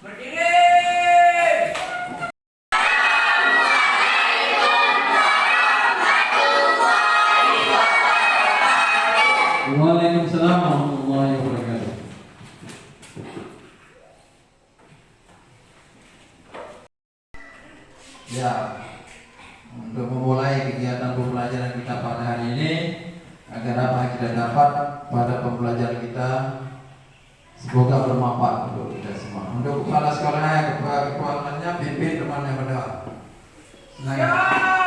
Waalaikumsalam warahmatullahi wabarakatuh. Ya, untuk memulai kegiatan pembelajaran kita pada hari ini, agar apa yang kita dapat pada pembelajaran kita semoga bermanfaat untuk kita semua. Untuk kepala sekolahnya, kepalanya pimpin temannya berdoa. Silakan.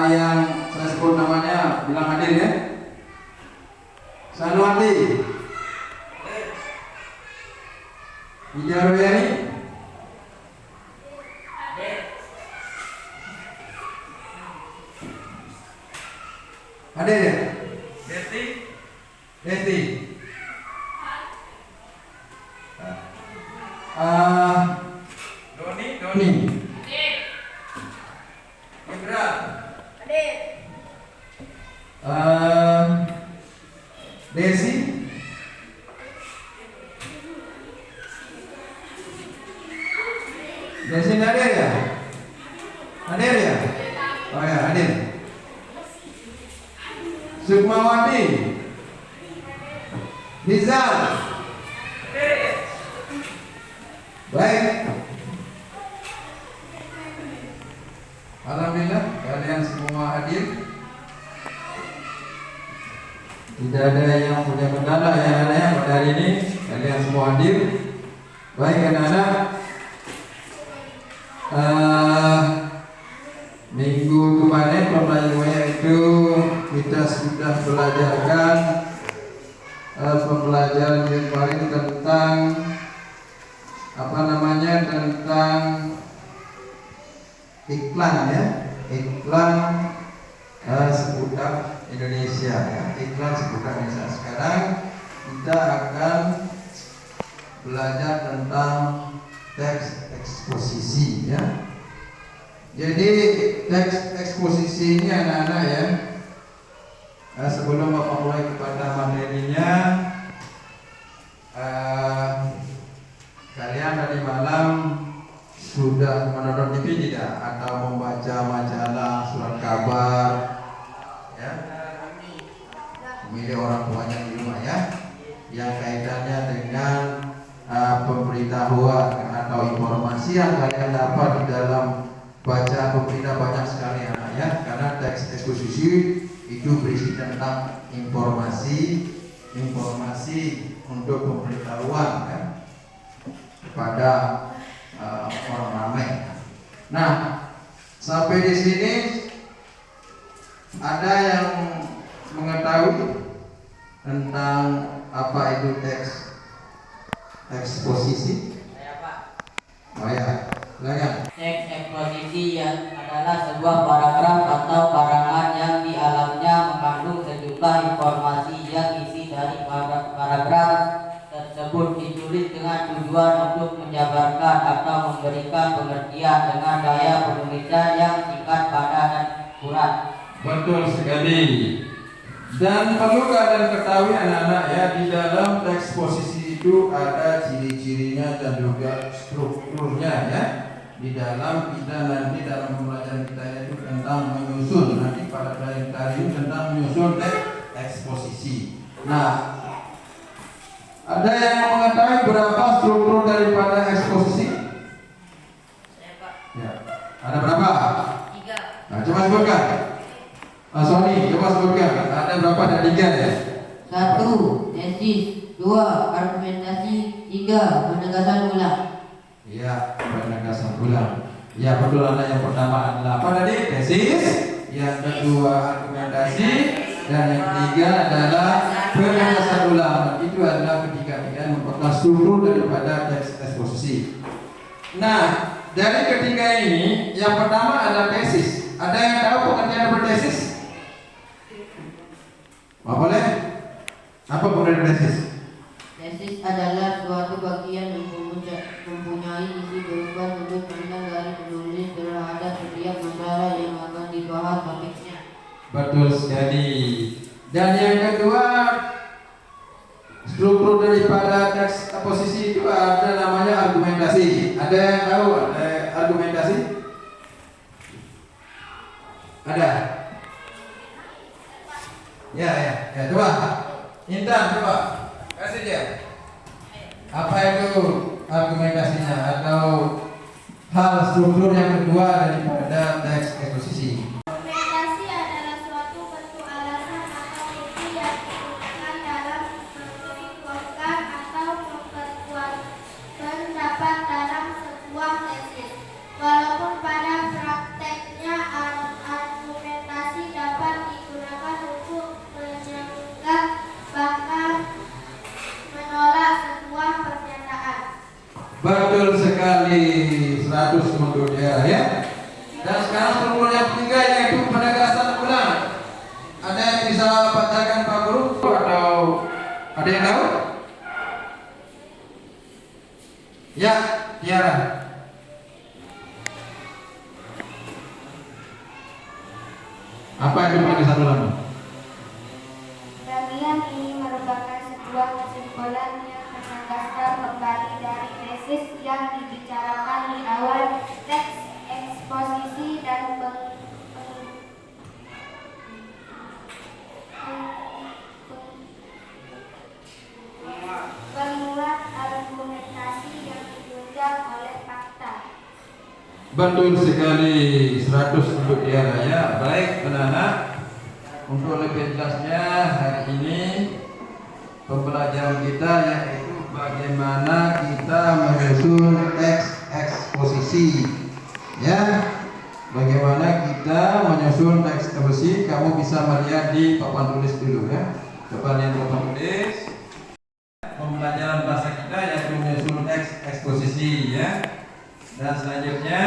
Yang saya sebut namanya bilang hadir ya. Sanuati, Wijaroyani, hadir ya. Desti, Doni, Indra, Desi, hadir ya? Hadir ya? Oh ya, hadir. Sukmawati, Nizar, baik. Alhamdulillah kalian semua hadir. Tidak ada yang punya kendala ya anak-anak pada hari ini. Kalian semua hadir. Baik anak-anak. Minggu kemarin pembelajarannya itu kita sudah belajarkan pembelajaran yang kemarin tentang tentang iklan ya, iklan seputar Indonesia ya, iklan seputar Indonesia. Sekarang kita akan belajar tentang teks eksposisi ya. Jadi teks eksposisi ini anak-anak ya, sebelum Bapak mulai kepada materinya, kalian tadi malam sudah menonton TV tidak? Atau membaca majalah, surat kabar ya? Milik orang tuanya di rumah ya, yang kaitannya dengan pemberitahuan atau informasi yang kalian dapat di dalam baca pemberita banyak sekali anak ya. Karena teks eksposisi itu berisi tentang informasi untuk pemberitahuan ya, kepada orang ramai. Nah, sampai di sini ada yang mengetahui tentang apa itu teks eksposisi? Saya Pak. Oh ya, silakan. Teks eksposisi adalah sebuah paragraf atau karangan yang di alamnya mengandung sejumlah informasi yang isi dari paragraf tersebut ditulis dengan tujuan untuk menjabarkan atau memberikan pengertian dengan gaya penulisan yang singkat, padat dan akurat. Betul sekali. Dan perlu kalian ketahui anak-anak ya, di dalam teks eksposisi itu ada ciri-cirinya dan juga strukturnya ya. Di dalam kita nanti dalam pembelajaran kita itu tentang menyusun, nanti pada pelajaran tadi tentang menyusun teks eksposisi. Nah, ada yang mengetahui berapa struktur daripada eksposisi? Saya Pak. Ya. Ada berapa? 3. Nah, coba sebutkan. Sony, coba sebutkan. Ada berapa? Ada 3 ya? 1. Tesis. 2. Argumentasi. 3. Penegasan ulang. Iya, penegasan ulang. Ya betul, Anda yang pertama adalah apa tadi? Tesis. Yang kedua argumentasi. Dan yang ketiga adalah penegasan ulang. Itu adalah ketiga-tiga merupakan struktur daripada teks eksposisi. Nah, dari ketiga ini, yang pertama adalah tesis. Ada yang tahu pengertian bertesis? Boleh? Apa pengertian tesis? Tesis adalah suatu bagian yang mempunyai isi berupa sudut pandang dari penulis terhadap setiap masalah yang akan dibahas topiknya. Betul sekali. Dan yang kedua, struktur daripada teks eksposisi itu ada namanya argumentasi. Ada yang tahu argumentasi? Ada? Ya, coba. Intan, coba. Kasih dia. Apa itu argumentasinya atau hal struktur yang kedua daripada teks eksposisi? Argumentasi adalah suatu bentuk alasan atau bukti yang digunakan dalam menguatkan atau memperkuat pendapat dalam sebuah tesis. Walaupun pada prakteknya argumentasi dapat digunakan untuk menyanggah bahkan menolak sebuah pernyataan. Betul sekali, 100 untuk daerah ya. Dan sekarang struktur yang ketiga yaitu penegasan ulang. Ada yang bisa bacakan Pak Guru atau ada yang tahu? Ya, Tiara. Apa itu penegasan ulang? Bagian ini merupakan sebuah kesimpulan yang menegaskan kembali dari tesis yang dibicarakan di awal teks eksposisi dan penguat argumentasi yang ditunjang oleh fakta. Betul sekali, 100 untuk Tiara ya. Baik, anak-anak. Untuk lebih jelasnya hari ini pembelajaran kita yaitu bagaimana kita menyusun teks eksposisi. Ya, bagaimana kita menyusun teks eksposisi? Kamu bisa melihat di papan tulis dulu ya. Coba lihat papan tulis. Pembelajaran bahasa kita yaitu menyusun teks eksposisi ya. Dan selanjutnya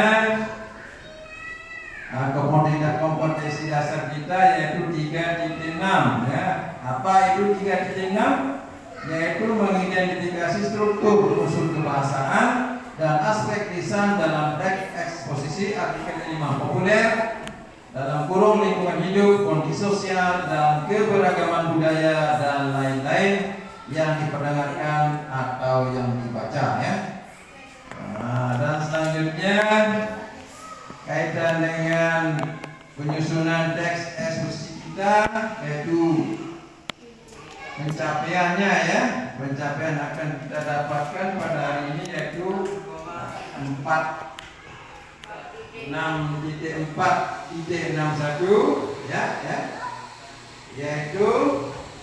kompetensi dasar kita yaitu 3.6 ya. Apa itu 3.6? Yaitu mengidentifikasi struktur unsur kebahasaan dan aspek lisan dalam teks eksposisi, artikel 5 populer dalam kurung lingkungan hidup, kondisi sosial dan keberagaman budaya dan lain-lain yang diperdengarkan atau yang dibaca ya. Nah, dan selanjutnya kaitan dengan penyusunan teks eksposisi kita yaitu pencapaiannya ya. Pencapaian akan kita dapatkan pada hari ini yaitu 6.4.61 ya. Yaitu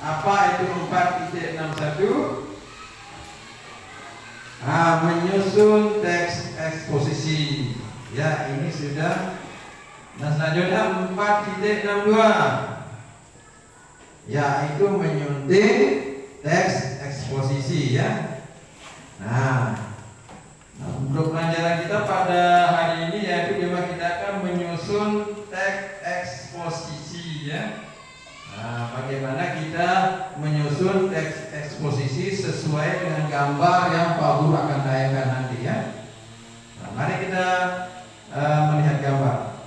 apa itu 4.61? Menyusun teks eksposisi. Ya, ini sudah. Nah, selanjutnya 4.62. Ya, itu menyunting teks eksposisi ya. Nah, untuk pelajaran kita pada hari ini yaitu kita akan menyusun teks eksposisi ya. Nah, bagaimana kita menyusun teks eksposisi sesuai dengan gambar yang Pak Guru akan tayangkan nanti ya. Nah, mari kita melihat gambar.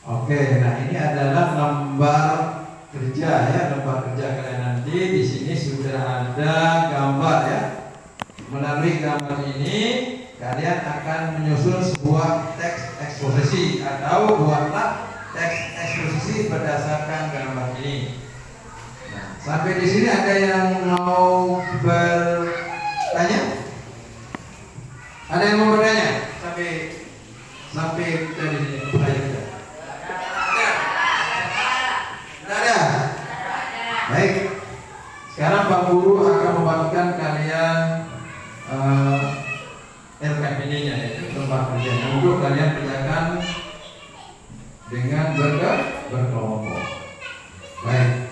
Oke, nah ini adalah lembar kerja ya, lembar kerja kalian nanti. Di sini sudah ada gambar ya. Melalui gambar ini kalian akan menyusun sebuah teks eksposisi atau buatlah teks eksposisi berdasarkan gambar ini. Nah, sampai di sini ada yang mau bertanya? Ada yang mau bertanya? sampai dari sini pelajaran. Ada. Baik. Sekarang Pak Guru akan membagikan kalian LKPD-nya, yaitu tempat kerjanya, untuk kalian kerjakan dengan berkelompok. Baik.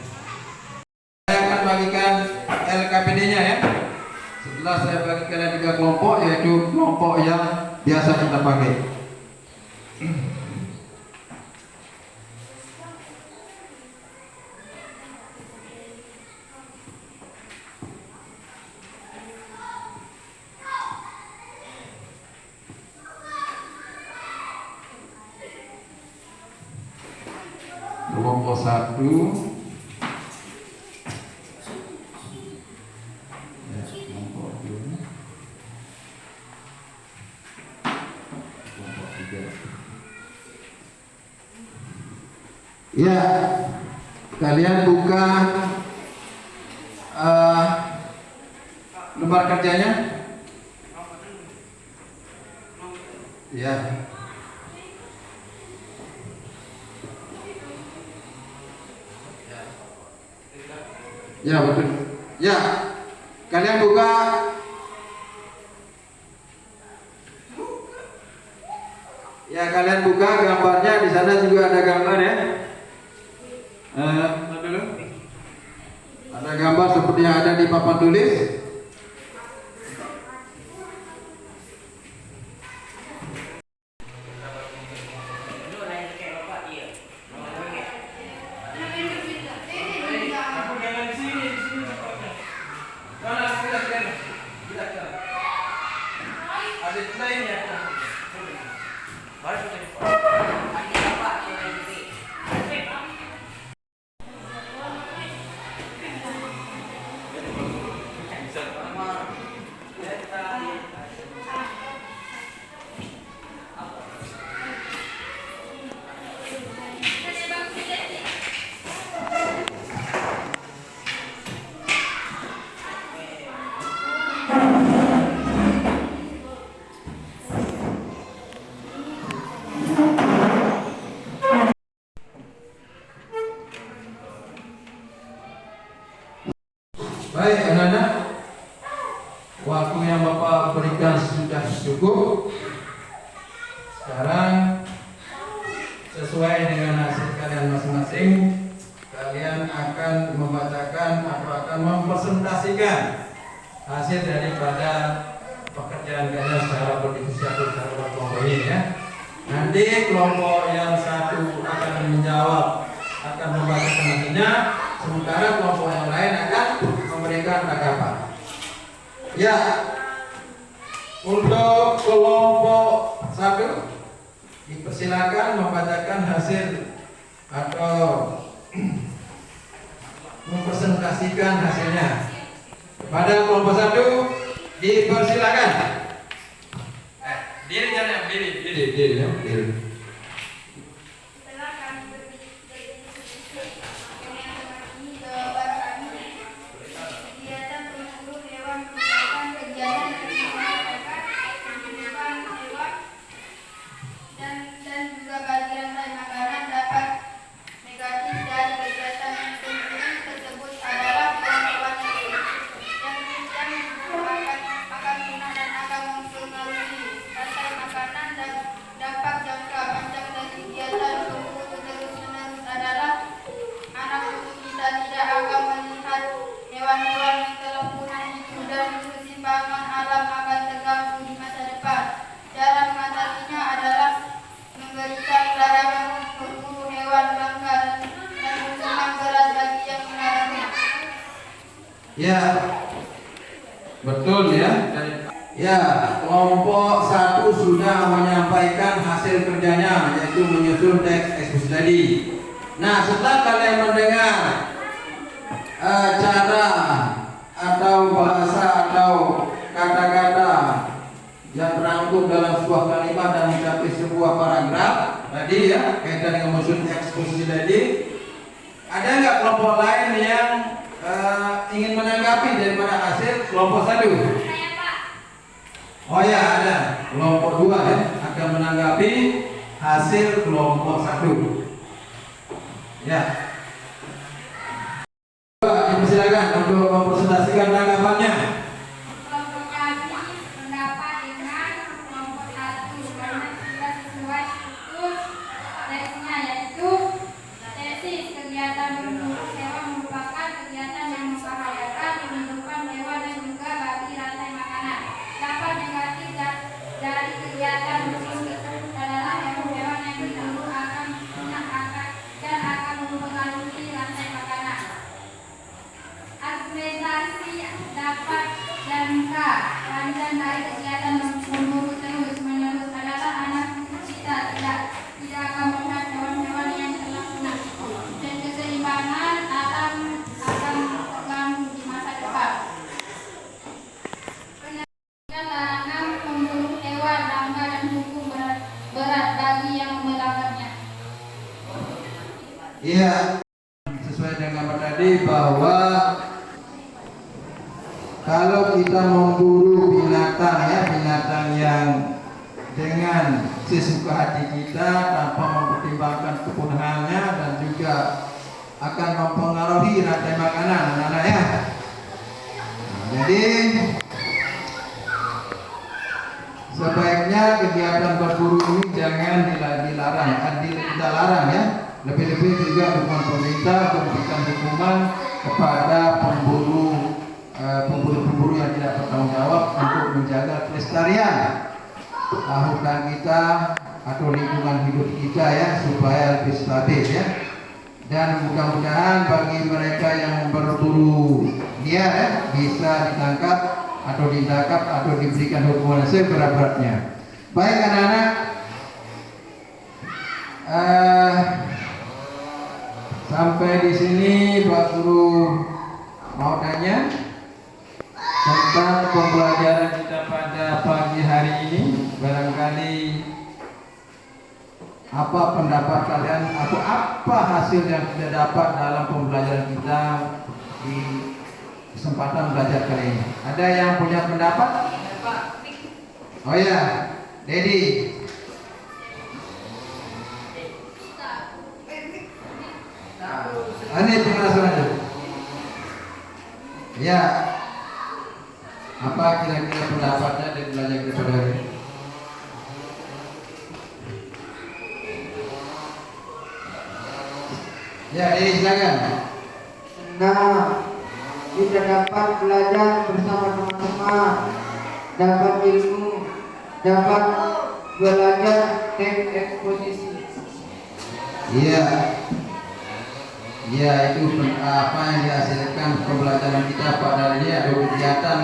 Saya akan bagikan LKPD-nya ya. Setelah saya bagi kalian 3 kelompok, yaitu kelompok yang biasa kita pakai. Kelompok 1 ya, kelompok 2, kelompok 3. Ya, kalian buka lembar kerjanya. Ya. Ya betul. Ya, kalian buka. Ya, kalian buka gambarnya. Di sana juga ada gambar ya. Dulu. Ada gambar seperti yang ada di papan tulis. Baik anak-anak, waktu yang Bapak berikan sudah cukup. Sekarang sesuai dengan hasil kalian masing-masing, kalian akan membacakan atau akan mempresentasikan hasil daripada pekerjaan kalian secara berdiskusi atau secara berkelompok ini ya. Nanti kelompok yang satu akan menjawab, akan membacakan hasilnya, sementara kelompok yang lain akan memberikan tanggapan. Ya, untuk kelompok 1 dipersilakan membacakan hasil atau mempresentasikan hasilnya. Pada kelompok 1 dipersilakan. Diri jangan diri. Ya, betul ya. Ya, kelompok 1 sudah menyampaikan hasil kerjanya, yaitu menyusun teks eksposisi tadi. Nah, setelah kalian mendengar cara atau bahasa atau kata-kata yang terangkum dalam sebuah kalimat dan mencapai sebuah paragraf tadi ya, kaitan dengan menyusun eksposisi tadi, ada nggak kelompok lain yang ingin menanggapi daripada hasil kelompok 1? Oh ya, ada kelompok 2 ya akan menanggapi hasil kelompok 1. Ya. Silakan untuk mempresentasikan tanggapannya. Kelompok kami pendapat dengan kelompok 1 karena sudah sesuai struktur teksnya, yaitu tesis kegiatan berburu hewan merupakan kegiatan yang membahayakan kehidupan hewan dan juga bagi rantai makanan. Dampak negatif dari kegiatan berburu itu adalah hewan-hewan yang diburu akan punah dan akan mempengaruhi rantai makanan. Argumentasi dapat jangka panjang dari kegiatan memburu terus-menerus adalah anak kita tidak akan melihat hewan-hewan yang telah punah dan keseimbangan alam akan terganggu di masa depan. Penerapan larangan memburu hewan langka dan hukum berat bagi yang melanggarnya. Iya, sesuai dengan tadi bahwa kalau kita memburu binatang ya, binatang yang dengan sesuka hati kita tanpa mempertimbangkan kepunahannya dan juga akan mempengaruhi rantai makanan anak-anak ya. Jadi sebaiknya kegiatan berburu ini jangan dilarang, kita larang ya. Lebih-lebih juga dukungan pemerintah memberikan dukungan kepada pemburu yang tidak bertanggung jawab untuk menjaga kelestarian hutan kita atau lingkungan hidup kita ya, supaya lebih stabil ya. Dan mudah-mudahan bagi mereka yang berburu liar ya, bisa ditangkap atau diberikan hukuman seberat-beratnya. Baik anak-anak, sampai di sini Pak Guru mau tanya tentang pembelajaran kita pada pagi hari ini. Barangkali apa pendapat kalian atau apa hasil yang kita dapat dalam pembelajaran kita di kesempatan belajar kali ini? Ada yang punya pendapat? Oh ya, Dedi. Ini penjelasannya. Ya. Apa kira-kira pendapatnya dan belajar kita pada hari ini? Ya, ini silakan. Nah, kita dapat belajar bersama teman-teman, dapat ilmu, dapat belajar teks eksposisi. Iya. Ya, itu apa yang dihasilkan pembelajaran kita pada hari ini atau kegiatan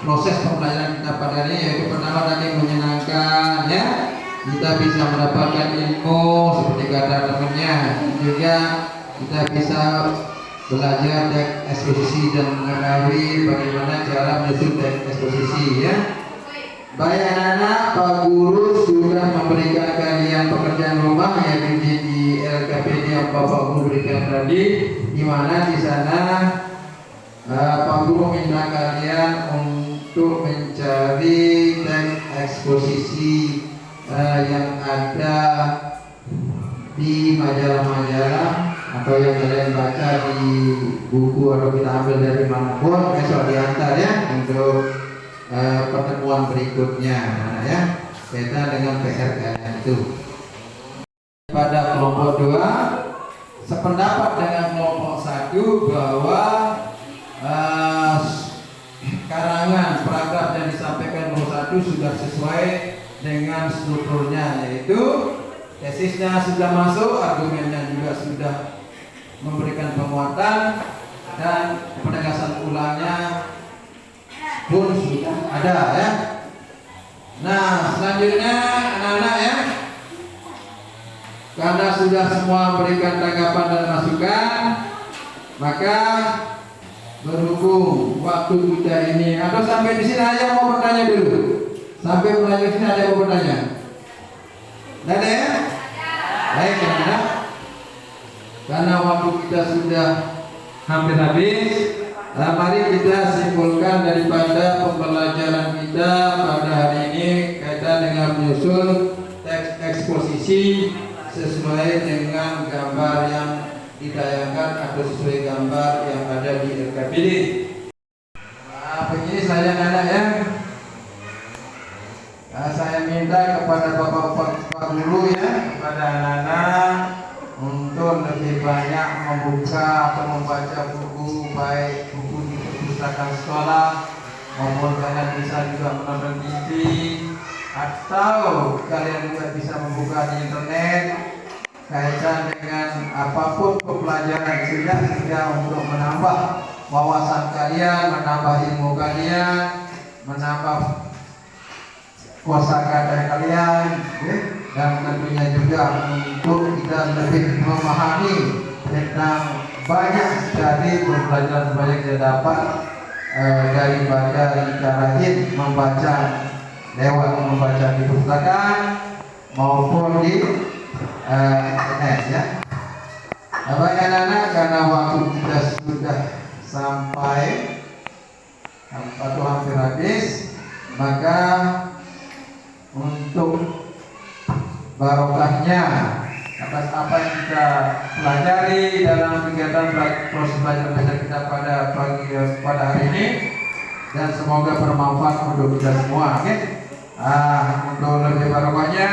proses pembelajaran kita pada hari ini, yaitu pertama tadi menyenangkan ya, kita bisa mendapatkan ilmu seperti kata temannya, juga kita bisa belajar teks eksposisi dan mengetahui bagaimana cara menyusun teks eksposisi ya. Baik anak-anak, Pak Guru sudah memberikan kalian pekerjaan rumah yang di LKPD yang Bapak Guru berikan tadi, di mana di sana Pak Guru minta kalian untuk mencari teks eksposisi yang ada di majalah-majalah atau yang kalian baca di buku atau kita ambil dari manapun, besok diantar ya untuk pertemuan berikutnya ya, kaitan dengan PR kalian itu. Pada kelompok 2 sependapat dengan kelompok 1 bahwa karangan paragraf yang disampaikan kelompok 1 sudah sesuai dengan strukturnya, yaitu tesisnya sudah masuk, argumennya juga sudah memberikan penguatan, dan penegasan ulangnya pun sudah ada ya. Nah, selanjutnya anak-anak ya, karena sudah semua memberikan tanggapan dan masukan, maka berhubung waktu kita ini atau sampai di sini aja mau bertanya dulu. Sampai mulai di sini ada yang mau bertanya? Tidak ada ya? Baik anak-anak, karena waktu kita sudah hampir habis, Mari kita simpulkan daripada pembelajaran kita pada hari ini kaitan dengan menyusun teks eksposisi sesuai dengan gambar yang ditayangkan atau sesuai gambar yang ada di RKPD. Begini saja anak ya. Saya minta kepada bapak-bapak guru ya, kepada anak-anak untuk lebih banyak membuka atau membaca buku, baik buku di perpustakaan sekolah maupun kalian bisa juga menonton TV atau kalian juga bisa membuka di internet kaitan dengan apapun pembelajaran sehingga untuk menambah wawasan kalian, menambah ilmu kalian, menambah kosakata kalian, dan tentunya juga untuk kita lebih memahami tentang banyak sekali pembelajaran yang kita dapat daripada kita rajin membaca lewat membaca di perpustakaan maupun di internet ya. Bapak anak-anak, karena waktu kita sudah sampai atau hampir habis, maka untuk barokahnya atas apa yang kita pelajari dalam kegiatan proses belajar kita pada hari ini, dan semoga bermanfaat untuk kita semua. Untuk lebih barokahnya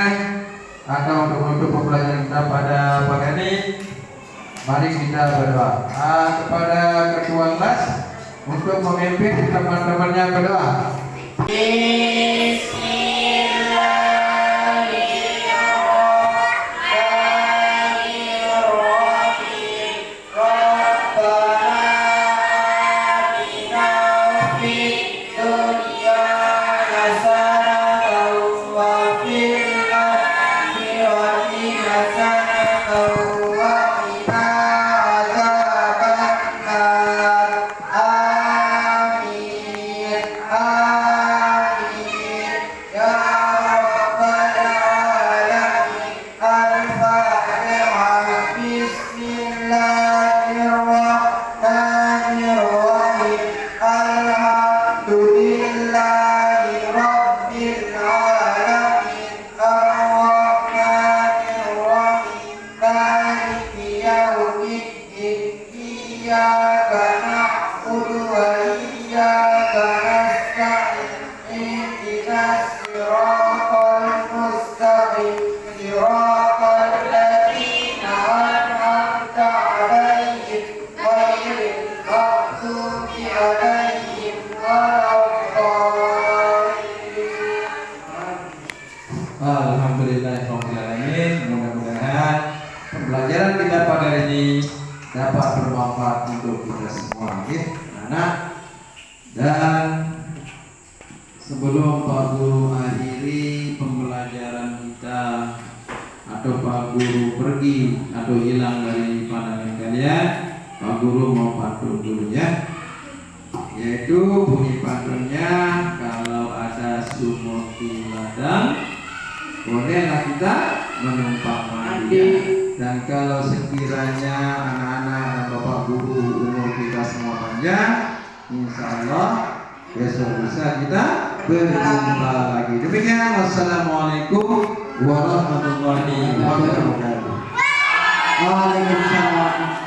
atau untuk pembelajaran kita pada pagi ini, mari kita berdoa kepada ketua kelas untuk memimpin teman-temannya berdoa. Alhamdulillahirrahmanirrahim. Mudah-mudahan pembelajaran kita pada hari ini dapat bermanfaat untuk kita semua, anak. Dan sebelum Pak Guru akhiri pembelajaran kita atau Pak Guru pergi atau hilang dari pandangan kalian, Pak Guru mau pantun dulu ya, yaitu bunyi pantunnya, kalau ada sumur di ladang bolehlah kita menumpang mandi. Dan kalau sekiranya anak-anak dan bapak guru umur kita semua panjang, insya Allah besok bisa kita berjumpa lagi. Demikian, wassalamualaikum warahmatullahi wabarakatuh. Waalaikumsalam.